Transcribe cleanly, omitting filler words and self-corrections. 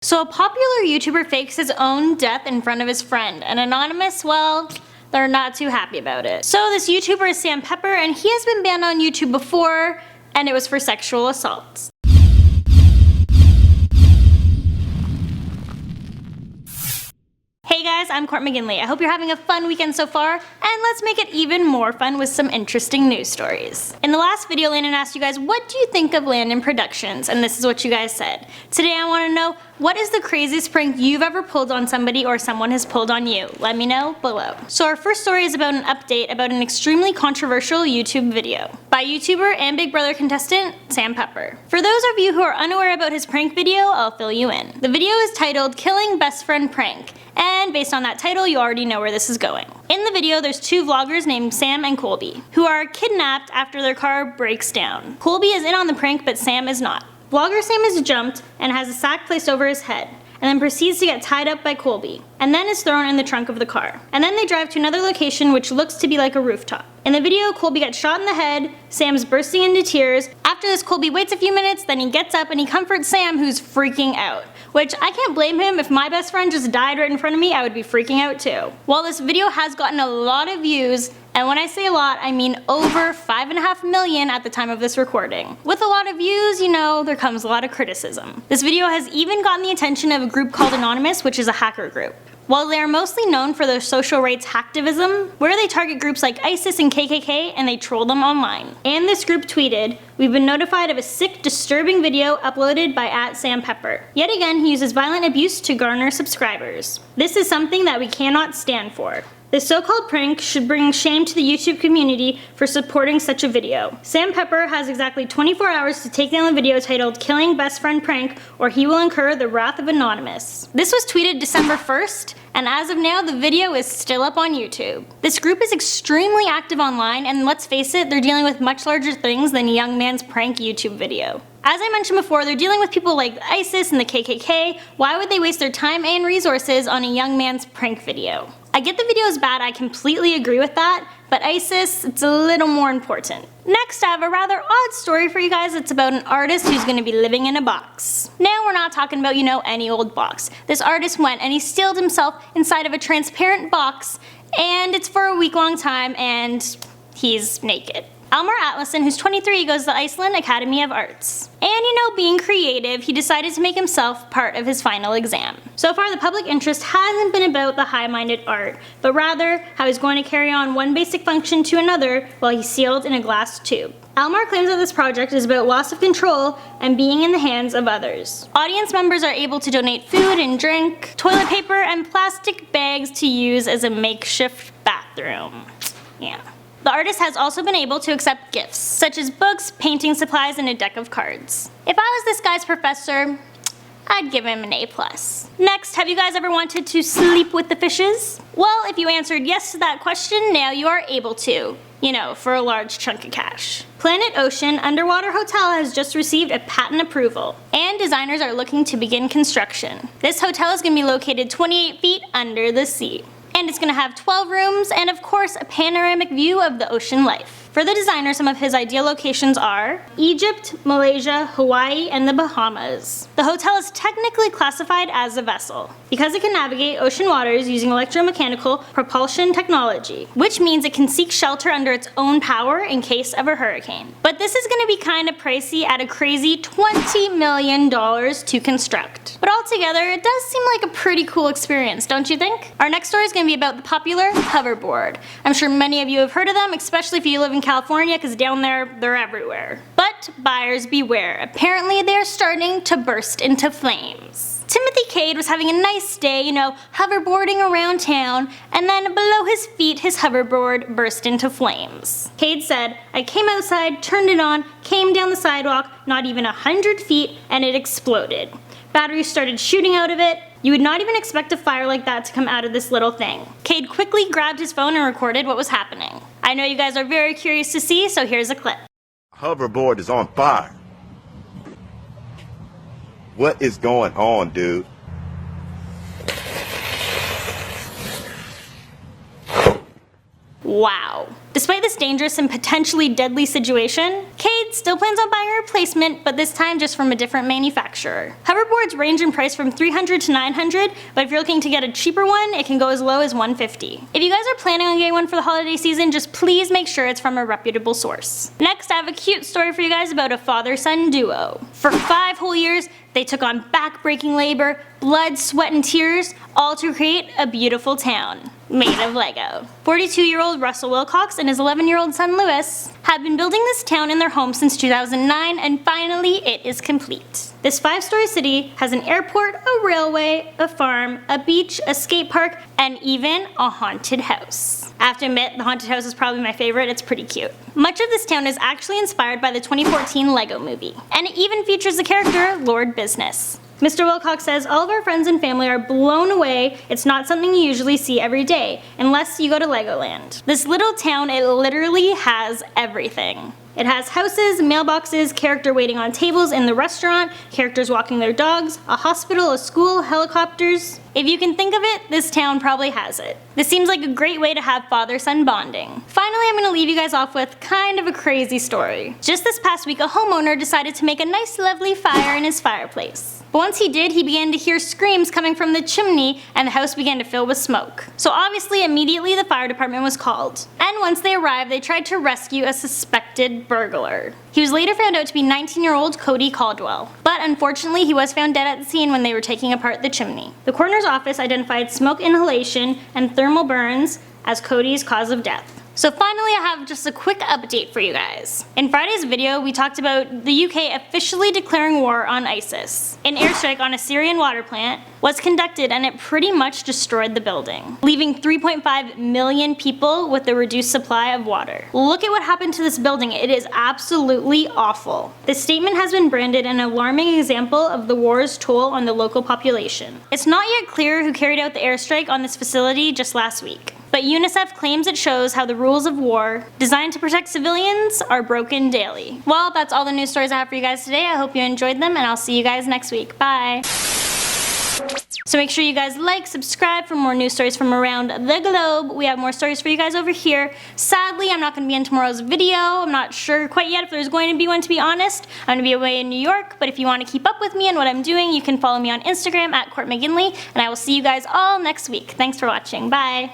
So a popular YouTuber fakes his own death in front of his friend. An anonymous, well, they're not too happy about it. So this YouTuber is Sam Pepper, and he has been banned on YouTube before, and it was for sexual assaults. Hey guys, I'm Court McGinley. I hope you're having a fun weekend so far, and let's make it even more fun with some interesting news stories. In the last video, Landon asked you guys, what do you think of Landon Productions? And this is what you guys said. Today I want to know, what is the craziest prank you've ever pulled on somebody or someone has pulled on you? Let me know below. So our first story is about an update about an extremely controversial YouTube video by YouTuber and Big Brother contestant Sam Pepper. For those of you who are unaware about his prank video, I'll fill you in. The video is titled Killing Best Friend Prank, and based on that title, you already know where this is going. In the video, there's two vloggers named Sam and Colby, who are kidnapped after their car breaks down. Colby is in on the prank, but Sam is not. Vlogger Sam is jumped and has a sack placed over his head, and then proceeds to get tied up by Colby, and then is thrown in the trunk of the car. And then they drive to another location which looks to be like a rooftop. In the video, Colby gets shot in the head, Sam's bursting into tears. After this, Colby waits a few minutes, then he gets up and he comforts Sam, who's freaking out. Which, I can't blame him. If my best friend just died right in front of me, I would be freaking out too. While this video has gotten a lot of views, and when I say a lot, I mean over 5.5 million at the time of this recording. With a lot of views, you know, there comes a lot of criticism. This video has even gotten the attention of a group called Anonymous, which is a hacker group. While they are mostly known for their social rights hacktivism, where they target groups like ISIS and KKK and they troll them online. And this group tweeted, "We've been notified of a sick, disturbing video uploaded by @SamPepper. Yet again, he uses violent abuse to garner subscribers. This is something that we cannot stand for. This so-called prank should bring shame to the YouTube community for supporting such a video. Sam Pepper has exactly 24 hours to take down the video titled Killing Best Friend Prank, or he will incur the wrath of Anonymous." This was tweeted December 1st, and as of now, the video is still up on YouTube. This group is extremely active online, and let's face it, they're dealing with much larger things than a young man's prank YouTube video. As I mentioned before, they're dealing with people like ISIS and the KKK. Why would they waste their time and resources on a young man's prank video? I get the video is bad, I completely agree with that, but ISIS, it's a little more important. Next, I have a rather odd story for you guys. It's about an artist who's gonna be living in a box. Now we're not talking about, you know, any old box. This artist went and he sealed himself inside of a transparent box, and it's for a week-long time, and he's naked. Elmer Atlason, who's 23, goes to the Iceland Academy of Arts. And you know, being creative, he decided to make himself part of his final exam. So far, the public interest hasn't been about the high-minded art, but rather how he's going to carry on one basic function to another while he's sealed in a glass tube. Elmer claims that this project is about loss of control and being in the hands of others. Audience members are able to donate food and drink, toilet paper, and plastic bags to use as a makeshift bathroom. Yeah. The artist has also been able to accept gifts, such as books, painting supplies, and a deck of cards. If I was this guy's professor, I'd give him an A+. Next, have you guys ever wanted to sleep with the fishes? Well, if you answered yes to that question, now you are able to. You know, for a large chunk of cash. Planet Ocean Underwater Hotel has just received a patent approval, and designers are looking to begin construction. This hotel is going to be located 28 feet under the sea. And it's going to have 12 rooms and of course a panoramic view of the ocean life. For the designer, some of his ideal locations are Egypt, Malaysia, Hawaii, and the Bahamas. The hotel is technically classified as a vessel because it can navigate ocean waters using electromechanical propulsion technology, which means it can seek shelter under its own power in case of a hurricane. But this is going to be kind of pricey at a crazy $20 million to construct. But altogether, it does seem like a pretty cool experience, don't you think? Our next story is going to be about the popular hoverboard. I'm sure many of you have heard of them, especially if you live in California, because down there, they're everywhere. But buyers beware. Apparently, they're starting to burst into flames. Timothy Cade was having a nice day, you know, hoverboarding around town, and then below his feet, his hoverboard burst into flames. Cade said, "I came outside, turned it on, came down the sidewalk, not even 100 feet, and it exploded. Batteries started shooting out of it. You would not even expect a fire like that to come out of this little thing." Cade quickly grabbed his phone and recorded what was happening. I know you guys are very curious to see, so here's a clip. Hoverboard is on fire. What is going on, dude? Wow. Despite this dangerous and potentially deadly situation, Cade still plans on buying a replacement, but this time just from a different manufacturer. Hoverboards range in price from $300 to $900, but if you're looking to get a cheaper one, it can go as low as $150. If you guys are planning on getting one for the holiday season, just please make sure it's from a reputable source. Next, I have a cute story for you guys about a father-son duo. For 5 whole years, they took on back-breaking labor, blood, sweat, and tears, all to create a beautiful town made of Lego. 42-year-old Russell Wilcox and his 11-year-old son Lewis have been building this town in their home since 2009, and finally it is complete. This 5-story city has an airport, a railway, a farm, a beach, a skate park, and even a haunted house. I have to admit, the haunted house is probably my favorite. It's pretty cute. Much of this town is actually inspired by the 2014 Lego movie, and it even features the character Lord Business. Mr. Wilcox says all of our friends and family are blown away. It's not something you usually see every day, unless you go to Legoland. This little town, it literally has everything. It has houses, mailboxes, character waiting on tables in the restaurant, characters walking their dogs, a hospital, a school, helicopters. If you can think of it, this town probably has it. This seems like a great way to have father-son bonding. Finally, I'm gonna leave you guys off with kind of a crazy story. Just this past week, a homeowner decided to make a nice lovely fire in his fireplace. But once he did, he began to hear screams coming from the chimney and the house began to fill with smoke. So obviously, immediately the fire department was called. And once they arrived, they tried to rescue a suspected burglar. He was later found out to be 19-year-old Cody Caldwell. But unfortunately, he was found dead at the scene when they were taking apart the chimney. The coroner's office identified smoke inhalation and thermal burns as Cody's cause of death. So finally, I have just a quick update for you guys. In Friday's video, we talked about the UK officially declaring war on ISIS. An airstrike on a Syrian water plant was conducted and it pretty much destroyed the building, leaving 3.5 million people with a reduced supply of water. Look at what happened to this building. It is absolutely awful. This statement has been branded an alarming example of the war's toll on the local population. It's not yet clear who carried out the airstrike on this facility just last week, but UNICEF claims it shows how the rules of war, designed to protect civilians, are broken daily. Well, that's all the news stories I have for you guys today. I hope you enjoyed them, and I'll see you guys next week. Bye! So make sure you guys like, subscribe for more news stories from around the globe. We have more stories for you guys over here. Sadly, I'm not going to be in tomorrow's video. I'm not sure quite yet if there's going to be one, to be honest. I'm going to be away in New York, but if you want to keep up with me and what I'm doing, you can follow me on Instagram at CourtMcGinley, and I will see you guys all next week. Thanks for watching. Bye!